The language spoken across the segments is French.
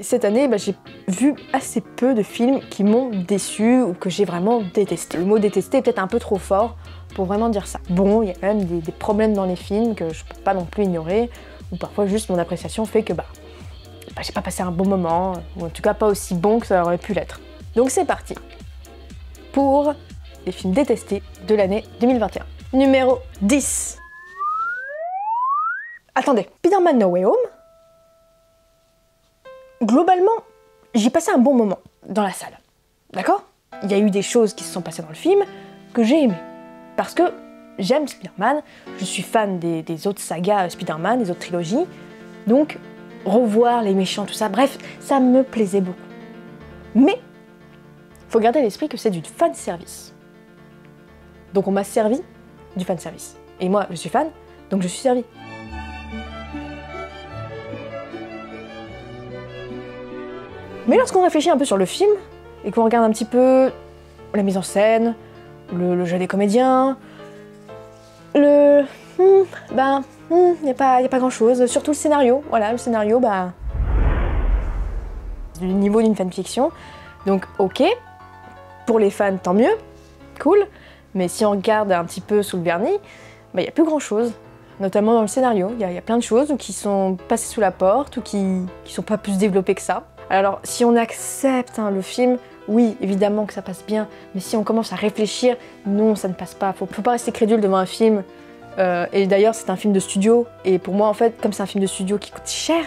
Cette année, j'ai vu assez peu de films qui m'ont déçu ou que j'ai vraiment détesté. Le mot détester est peut-être un peu trop fort pour vraiment dire ça. Bon, il y a quand même des problèmes dans les films que je peux pas non plus ignorer, ou parfois juste mon appréciation fait que j'ai pas passé un bon moment, ou en tout cas pas aussi bon que ça aurait pu l'être. Donc c'est parti pour les films détestés de l'année 2021. Numéro 10. Attendez, Spider-Man No Way Home. Globalement, j'ai passé un bon moment dans la salle. D'accord? Il y a eu des choses qui se sont passées dans le film que j'ai aimées. Parce que j'aime Spider-Man, je suis fan des autres sagas Spider-Man, des autres trilogies. Donc, revoir les méchants, tout ça, bref, ça me plaisait beaucoup. Mais, faut garder à l'esprit que c'est du fanservice. Donc on m'a servi du fanservice. Et moi, je suis fan, donc je suis servi. Mais lorsqu'on réfléchit un peu sur le film, et qu'on regarde un petit peu la mise en scène, le jeu des comédiens, il n'y a pas grand chose, surtout le scénario. Voilà, le scénario, du niveau d'une fanfiction. Donc ok, pour les fans, tant mieux, cool. Mais si on regarde un petit peu sous le vernis, il n'y a plus grand chose. Notamment dans le scénario, il y a plein de choses qui sont passées sous la porte ou qui sont pas plus développées que ça. Alors si on accepte le film, oui, évidemment que ça passe bien, mais si on commence à réfléchir, non, ça ne passe pas. Faut pas rester crédule devant un film. Et d'ailleurs, c'est un film de studio, et pour moi, en fait, comme c'est un film de studio qui coûte cher,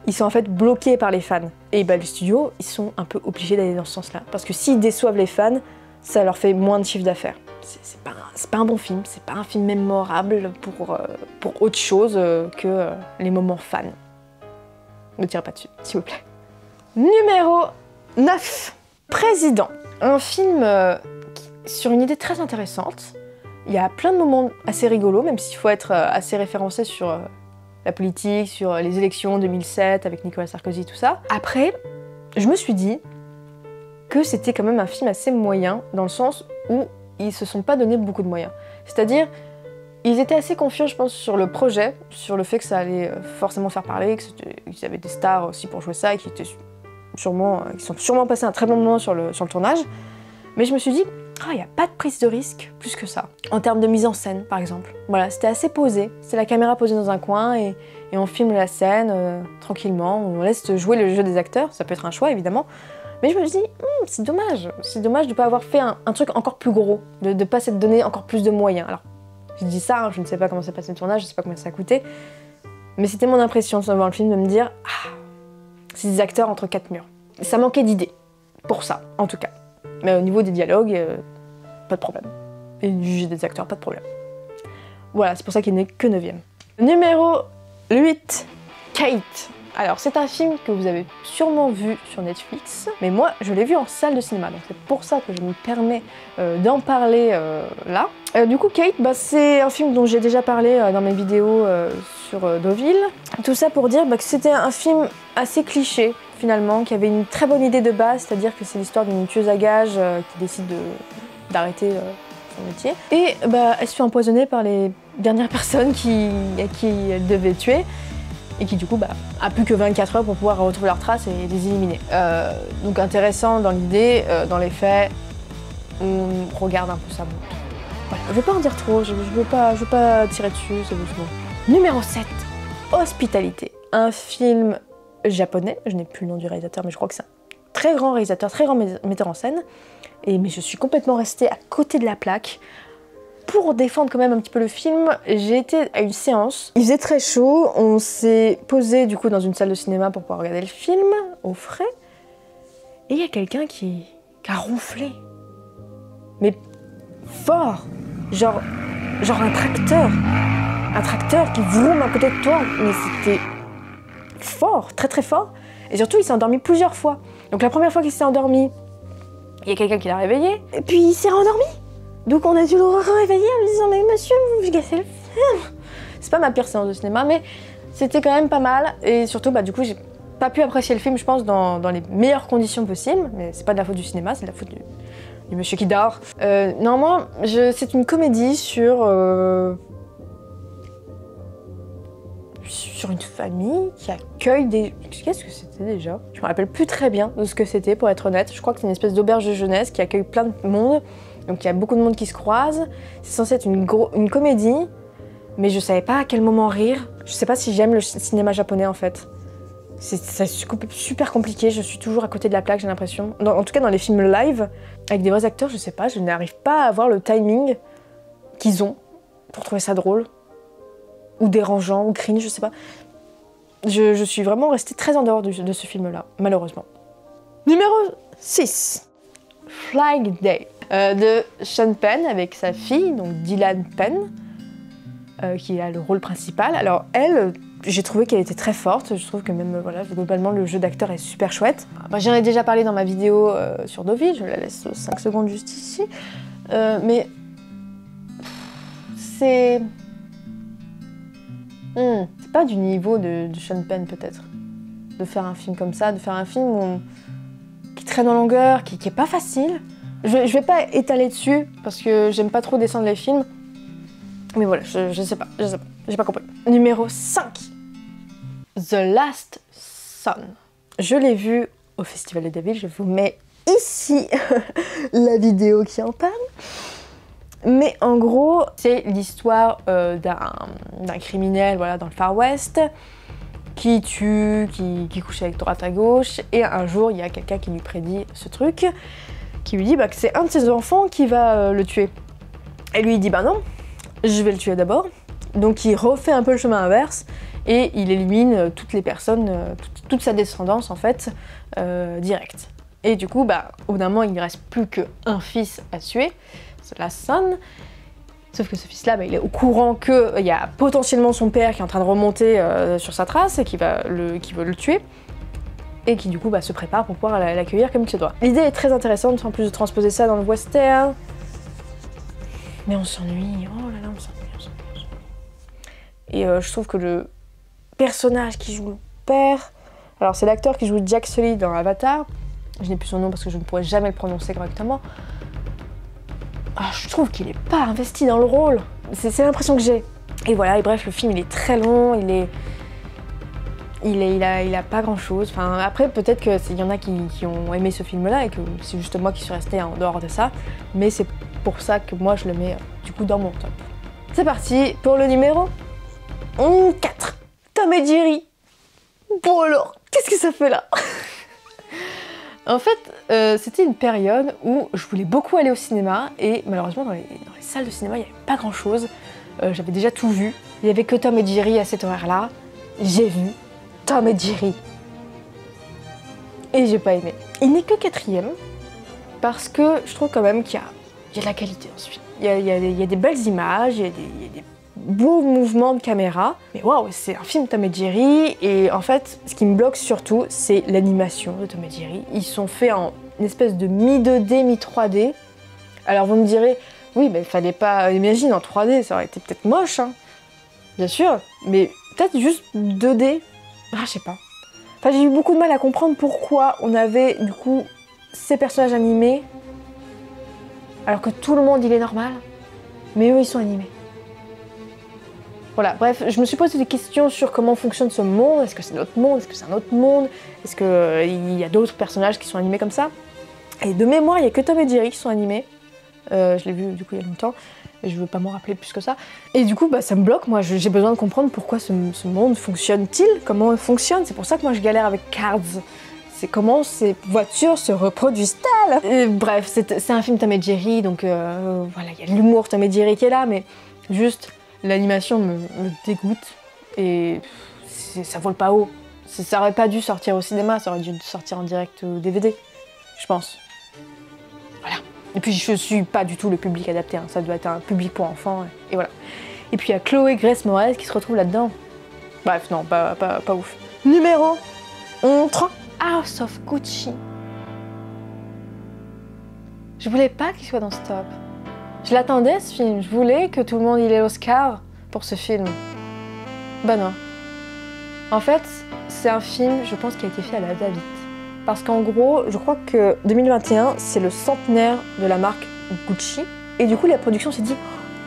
ils sont en fait bloqués par les fans. Et les studios, ils sont un peu obligés d'aller dans ce sens-là. Parce que s'ils déçoivent les fans, ça leur fait moins de chiffre d'affaires. C'est pas un bon film, c'est pas un film mémorable pour autre chose que les moments fans. Ne tirez pas dessus, s'il vous plaît. Numéro 9. Président. Un film sur une idée très intéressante. Il y a plein de moments assez rigolos, même s'il faut être assez référencé sur la politique, sur les élections 2007 avec Nicolas Sarkozy, tout ça. Après, je me suis dit que c'était quand même un film assez moyen, dans le sens où ils se sont pas donné beaucoup de moyens. C'est-à-dire, ils étaient assez confiants, je pense, sur le projet, sur le fait que ça allait forcément faire parler, qu'ils avaient des stars aussi pour jouer ça, et qui sont sûrement passés un très bon moment sur le tournage. Mais je me suis dit, il n'y a pas de prise de risque plus que ça. En termes de mise en scène, par exemple. Voilà, c'était assez posé. C'est la caméra posée dans un coin et on filme la scène tranquillement. On laisse jouer le jeu des acteurs. Ça peut être un choix, évidemment. Mais je me suis dit, c'est dommage. C'est dommage de ne pas avoir fait un truc encore plus gros. De ne pas s'être donné encore plus de moyens. Alors, j'ai dit ça, je ne sais pas comment s'est passé le tournage, je ne sais pas combien ça a coûté. Mais c'était mon impression de voir le film, de me dire, c'est des acteurs entre quatre murs. Ça manquait d'idées. Pour ça, en tout cas. Mais au niveau des dialogues, pas de problème. Et du jeu des acteurs, pas de problème. Voilà, c'est pour ça qu'il n'est que 9e. Numéro 8, Kate. Alors, c'est un film que vous avez sûrement vu sur Netflix, mais moi, je l'ai vu en salle de cinéma, donc c'est pour ça que je me permets d'en parler là. Du coup, Kate, c'est un film dont j'ai déjà parlé dans mes vidéos sur Deauville. Tout ça pour dire que c'était un film assez cliché, finalement, qui avait une très bonne idée de base, c'est-à-dire que c'est l'histoire d'une tueuse à gages qui décide d'arrêter son métier. Et elle se fait empoisonner par les dernières personnes à qui elle devait tuer, et qui du coup a plus que 24 heures pour pouvoir retrouver leurs traces et les éliminer. Donc intéressant dans l'idée, dans les faits, on regarde un peu ça. Voilà. Je vais pas en dire trop, je veux pas tirer dessus, c'est bon. Numéro 7, Hospitalité. Un film japonais, je n'ai plus le nom du réalisateur, mais je crois que c'est un très grand réalisateur, très grand metteur en scène. Mais je suis complètement restée à côté de la plaque. Pour défendre quand même un petit peu le film, j'ai été à une séance. Il faisait très chaud, on s'est posé du coup dans une salle de cinéma pour pouvoir regarder le film, au frais. Et il y a quelqu'un qui a ronflé. Mais fort, genre un tracteur. Un tracteur qui vroom à côté de toi. Mais c'était fort, très très fort. Et surtout, il s'est endormi plusieurs fois. Donc la première fois qu'il s'est endormi, il y a quelqu'un qui l'a réveillé. Et puis il s'est rendormi. Donc on a dû le réveiller en lui disant « Mais monsieur, vous gâchez le film !» C'est pas ma pire séance de cinéma, mais c'était quand même pas mal. Et surtout, du coup, j'ai pas pu apprécier le film, je pense, dans les meilleures conditions possibles. Mais c'est pas de la faute du cinéma, c'est de la faute du monsieur qui dort. Normalement, c'est une comédie sur sur une famille qui accueille des... Qu'est-ce que c'était déjà? Je me rappelle plus très bien de ce que c'était, pour être honnête. Je crois que c'est une espèce d'auberge de jeunesse qui accueille plein de monde. Donc il y a beaucoup de monde qui se croise. C'est censé être une comédie, mais je savais pas à quel moment rire. Je sais pas si j'aime le cinéma japonais en fait. C'est super compliqué, je suis toujours à côté de la plaque, j'ai l'impression. En tout cas dans les films live, avec des vrais acteurs, je sais pas, je n'arrive pas à avoir le timing qu'ils ont pour trouver ça drôle. Ou dérangeant, ou cringe, je sais pas. Je suis vraiment restée très en dehors de ce film-là, malheureusement. Numéro 6. Flag Day, de Sean Penn avec sa fille, donc Dylan Penn, qui a le rôle principal. Alors elle, j'ai trouvé qu'elle était très forte, je trouve que même, voilà, globalement, le jeu d'acteur est super chouette. J'en ai déjà parlé dans ma vidéo sur Deauville, je la laisse 5 secondes juste ici. Mais c'est pas du niveau de Sean Penn peut-être, de faire un film comme ça, de faire un film qui traîne en longueur, qui est pas facile. Je vais pas étaler dessus, parce que j'aime pas trop descendre les films. Mais voilà, je sais pas, j'ai pas compris. Numéro 5. The Last Son. Je l'ai vu au Festival de Deauville, je vous mets ici la vidéo qui en parle. Mais en gros, c'est l'histoire d'un criminel, voilà, dans le Far West, qui tue, qui couche avec droite à gauche, et un jour, il y a quelqu'un qui lui prédit ce truc, qui lui dit que c'est un de ses enfants qui va le tuer. Et lui, il dit non, je vais le tuer d'abord. Donc il refait un peu le chemin inverse, et il élimine toutes les personnes, toute sa descendance en fait, direct. Et du coup, au bout d'un moment, il ne reste plus qu'un fils à tuer, c'est la son. Sauf que ce fils-là, il est au courant qu'il y a potentiellement son père qui est en train de remonter sur sa trace et qui veut le tuer. Et qui du coup se prépare pour pouvoir l'accueillir comme il se doit. L'idée est très intéressante, en plus de transposer ça dans le western. Mais on s'ennuie, oh là là, on s'ennuie. Et je trouve que le personnage qui joue le père... Alors c'est l'acteur qui joue Jack Sully dans Avatar. Je n'ai plus son nom parce que je ne pourrais jamais le prononcer correctement. Je trouve qu'il n'est pas investi dans le rôle. C'est l'impression que j'ai. Et voilà, et bref, le film il est très long, il a pas grand chose. Enfin, après, peut-être qu'il y en a qui ont aimé ce film-là et que c'est juste moi qui suis restée en dehors de ça. Mais c'est pour ça que moi je le mets du coup dans mon top. C'est parti pour le numéro 4. Tom et Jerry. Bon alors, qu'est-ce que ça fait là? En fait, c'était une période où je voulais beaucoup aller au cinéma et malheureusement dans les salles de cinéma, il n'y avait pas grand-chose. J'avais déjà tout vu. Il n'y avait que Tom et Jerry à cet horaire-là. J'ai vu Tom et Jerry. Et j'ai pas aimé. Il n'est que 4e parce que je trouve quand même qu'il y a de la qualité dans ce film. Il y a des belles images, il y a des beaux mouvements de caméra. Mais waouh, c'est un film Tom et Jerry et en fait, ce qui me bloque surtout, c'est l'animation de Tom et Jerry. Ils sont faits en une espèce de mi-2D, mi-3D. Alors vous me direz, oui, mais il fallait pas... Imagine, en 3D, ça aurait été peut-être moche, hein. Bien sûr, mais peut-être juste 2D. Je sais pas. Enfin, j'ai eu beaucoup de mal à comprendre pourquoi on avait, du coup, ces personnages animés, alors que tout le monde, il est normal, mais eux, ils sont animés. Voilà, bref, je me suis posé des questions sur comment fonctionne ce monde. Est-ce que c'est notre monde? Est-ce que c'est un autre monde? Est-ce qu'il y a d'autres personnages qui sont animés comme ça? Et de mémoire, il n'y a que Tom et Jerry qui sont animés. Je l'ai vu du coup il y a longtemps, et je veux pas m'en rappeler plus que ça. Et du coup, ça me bloque, moi j'ai besoin de comprendre pourquoi ce monde fonctionne-t-il? Comment il fonctionne? C'est pour ça que moi je galère avec Cars. C'est comment ces voitures se reproduisent-elles? Bref, c'est un film Tom et Jerry, donc voilà, il y a l'humour Tom et Jerry qui est là, mais juste... L'animation me dégoûte et ça vole pas haut. Ça aurait pas dû sortir au cinéma, ça aurait dû sortir en direct ou DVD, je pense. Voilà. Et puis je suis pas du tout le public adapté, hein. Ça doit être un public pour enfants, et voilà. Et puis il y a Chloé Grace Moretz qui se retrouve là-dedans. Bref, non, pas ouf. Numéro 3, House of Gucci. Je voulais pas qu'il soit dans ce top. Je l'attendais ce film, je voulais que tout le monde ait l'Oscar pour ce film. Non. En fait, c'est un film, je pense, qui a été fait à la va-vite. Parce qu'en gros, je crois que 2021, c'est le centenaire de la marque Gucci. Et du coup, la production s'est dit,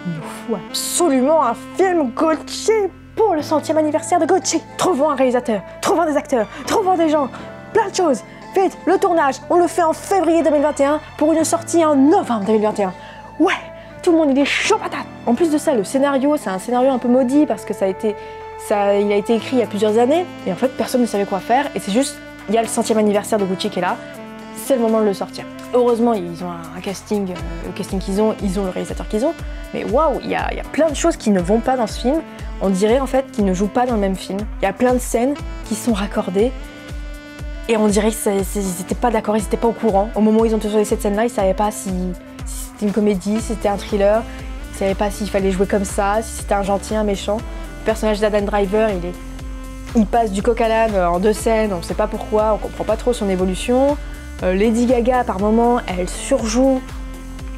il nous faut absolument un film Gucci. pour le 100e anniversaire de Gucci. Trouvons un réalisateur, trouvons des acteurs, trouvons des gens, plein de choses. Vite, le tournage, on le fait en février 2021 pour une sortie en novembre 2021. Ouais, tout le monde il est chaud patate. En plus de ça, le scénario, c'est un scénario un peu maudit parce que il a été écrit il y a plusieurs années et en fait personne ne savait quoi faire et c'est juste, il y a le 100e anniversaire de Gucci qui est là, c'est le moment de le sortir. Heureusement, ils ont un casting, le casting qu'ils ont, ils ont le réalisateur qu'ils ont, mais waouh, il y a plein de choses qui ne vont pas dans ce film. On dirait en fait qu'ils ne jouent pas dans le même film. Il y a plein de scènes qui sont raccordées et on dirait qu'ils n'étaient pas d'accord, ils n'étaient pas au courant. Au moment où ils ont tourné cette scène-là, ils ne savaient pas si c'était une comédie, si c'était un thriller, ils ne savaient pas s'il fallait jouer comme ça, si c'était un gentil, un méchant. Le personnage d'Adam Driver, il passe du coq à l'âne en 2 scènes, on ne sait pas pourquoi, on comprend pas trop son évolution. Lady Gaga, par moment, elle surjoue.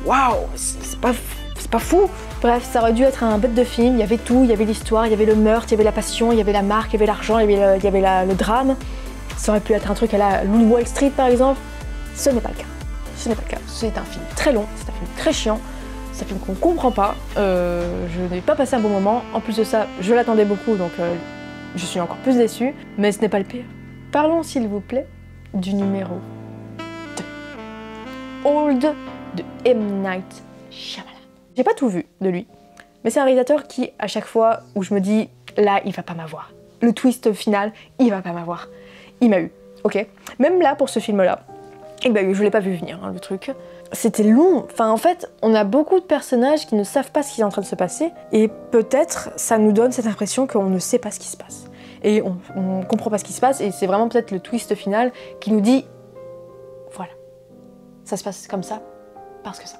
Waouh, c'est pas fou. Bref, ça aurait dû être un bête de film, il y avait tout, il y avait l'histoire, il y avait le meurtre, il y avait la passion, il y avait la marque, il y avait l'argent, il y avait le drame. Ça aurait pu être un truc à la Loup de Wall Street, par exemple. Ce n'est pas le cas. Ce n'est pas le cas. C'est un film très long, c'est un film très chiant, c'est un film qu'on comprend pas. Je n'ai pas passé un bon moment. En plus de ça, je l'attendais beaucoup, donc je suis encore plus déçue. Mais ce n'est pas le pire. Parlons, s'il vous plaît, du numéro 2. Old de M. Night Shyamalan. J'ai pas tout vu de lui, mais c'est un réalisateur qui, à chaque fois où je me dis, là, il va pas m'avoir. Le twist final, il va pas m'avoir. Il m'a eu, ok. Même là, pour ce film-là, il m'a eu, je l'ai pas vu venir, hein, le truc. C'était long, enfin en fait, on a beaucoup de personnages qui ne savent pas ce qui est en train de se passer, et peut-être ça nous donne cette impression qu'on ne sait pas ce qui se passe. Et on comprend pas ce qui se passe, et c'est vraiment peut-être le twist final qui nous dit, voilà, ça se passe comme ça, parce que ça.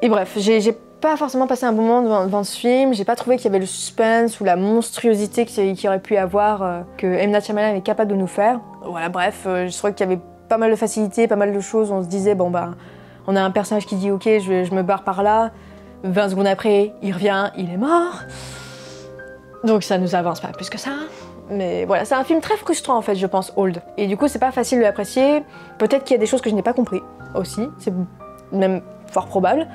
Et bref, j'ai pas forcément passé un bon moment devant ce film, j'ai pas trouvé qu'il y avait le suspense ou la monstruosité qu'il aurait pu y avoir, que M. Night Shyamalan est capable de nous faire. Voilà, bref, je trouvais qu'il y avait pas mal de facilité, pas mal de choses, on se disait, bon bah, on a un personnage qui dit ok, je me barre par là, 20 secondes après, il revient, il est mort. Donc ça nous avance pas plus que ça. Mais voilà, c'est un film très frustrant en fait, je pense, Old. Et du coup, c'est pas facile de l'apprécier. Peut-être qu'il y a des choses que je n'ai pas compris aussi, c'est même fort probable.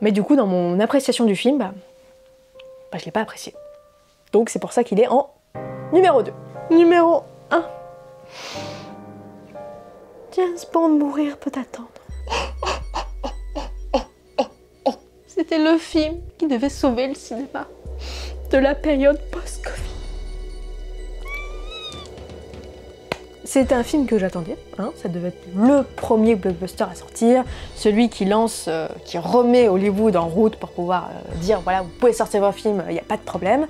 Mais du coup, dans mon appréciation du film, je l'ai pas apprécié. Donc c'est pour ça qu'il est en numéro 2. Numéro 1. James Bond mourir peut attendre. C'était le film qui devait sauver le cinéma de la période post-Covid. C'était un film que j'attendais, hein, ça devait être le premier blockbuster à sortir, celui qui lance, qui remet Hollywood en route pour pouvoir dire voilà, vous pouvez sortir vos films, il n'y a pas de problème.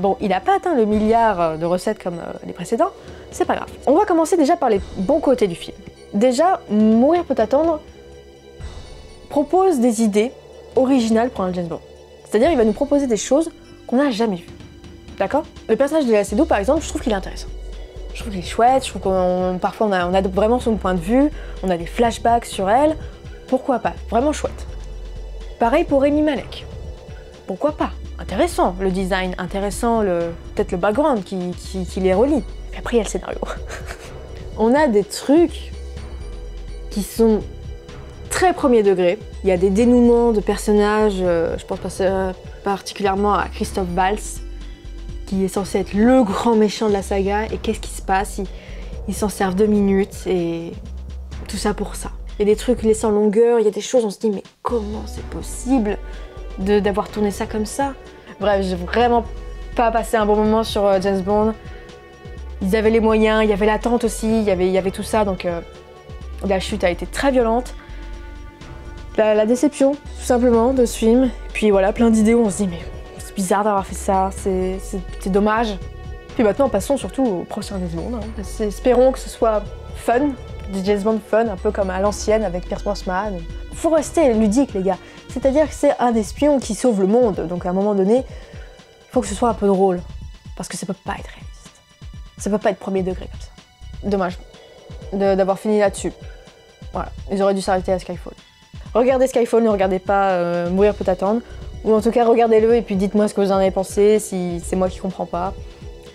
Bon, il n'a pas atteint le milliard de recettes comme les précédents, c'est pas grave. On va commencer déjà par les bons côtés du film. Déjà, Mourir peut attendre propose des idées originales pour un James Bond. C'est-à-dire, il va nous proposer des choses qu'on n'a jamais vues. D'accord? Le personnage de Léa Seydoux, par exemple, je trouve qu'il est intéressant. Je trouve qu'il est chouette, je trouve qu'on parfois on a vraiment son point de vue, on a des flashbacks sur elle. Pourquoi pas? Vraiment chouette. Pareil pour Rami Malek. Pourquoi pas? Intéressant, le design, intéressant, peut-être le background qui les relie. Et après, il y a le scénario. On a des trucs qui sont très premier degré. Il y a des dénouements de personnages, je pense particulièrement à Christophe Waltz, qui est censé être le grand méchant de la saga, et qu'est-ce qui se passe? Ils s'en servent 2 minutes, et tout ça pour ça. Il y a des trucs laissés en longueur, il y a des choses, on se dit mais comment c'est possible d'avoir tourné ça comme ça? Bref, j'ai vraiment pas passé un bon moment sur James Bond. Ils avaient les moyens, il y avait l'attente aussi, il y avait tout ça, donc la chute a été très violente. La déception, tout simplement, de ce film. Et puis voilà, plein d'idées où on se dit mais c'est bizarre d'avoir fait ça, c'est dommage. Puis maintenant, passons surtout au prochain James Bond. Hein. Espérons que ce soit fun, des James Bond fun, un peu comme à l'ancienne avec Pierce Brosnan. Faut rester ludique, les gars. C'est-à-dire que c'est un espion qui sauve le monde, donc à un moment donné, il faut que ce soit un peu drôle. Parce que ça peut pas être réaliste. Ça peut pas être premier degré comme ça. Dommage d'avoir fini là-dessus. Voilà, ils auraient dû s'arrêter à Skyfall. Regardez Skyfall, ne regardez pas Mourir peut attendre. Ou en tout cas, regardez-le et puis dites-moi ce que vous en avez pensé, si c'est moi qui comprends pas.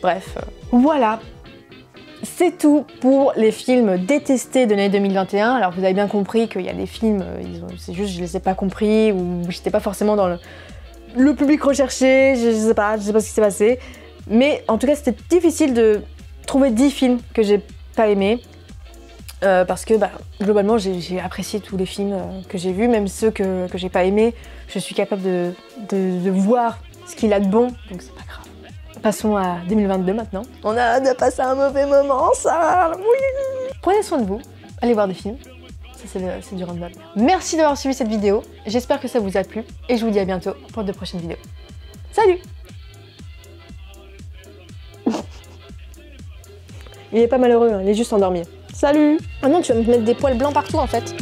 Bref, voilà. C'est tout pour les films détestés de l'année 2021. Alors vous avez bien compris qu'il y a des films, c'est juste je les ai pas compris, ou j'étais pas forcément dans le public recherché, je sais pas ce qui s'est passé. Mais en tout cas, c'était difficile de trouver 10 films que j'ai pas aimés. Parce que globalement, j'ai apprécié tous les films que j'ai vus, même ceux que j'ai pas aimés. Je suis capable de voir ce qu'il a de bon, donc c'est pas grave. Passons à 2022 maintenant. On a hâte de passer un mauvais moment, ça. Oui. Prenez soin de vous, allez voir des films. Ça, c'est du random. Merci d'avoir suivi cette vidéo. J'espère que ça vous a plu et je vous dis à bientôt pour de prochaines vidéos. Salut! Il est pas malheureux, hein, il est juste endormi. Salut! Ah non, tu vas me mettre des poils blancs partout en fait.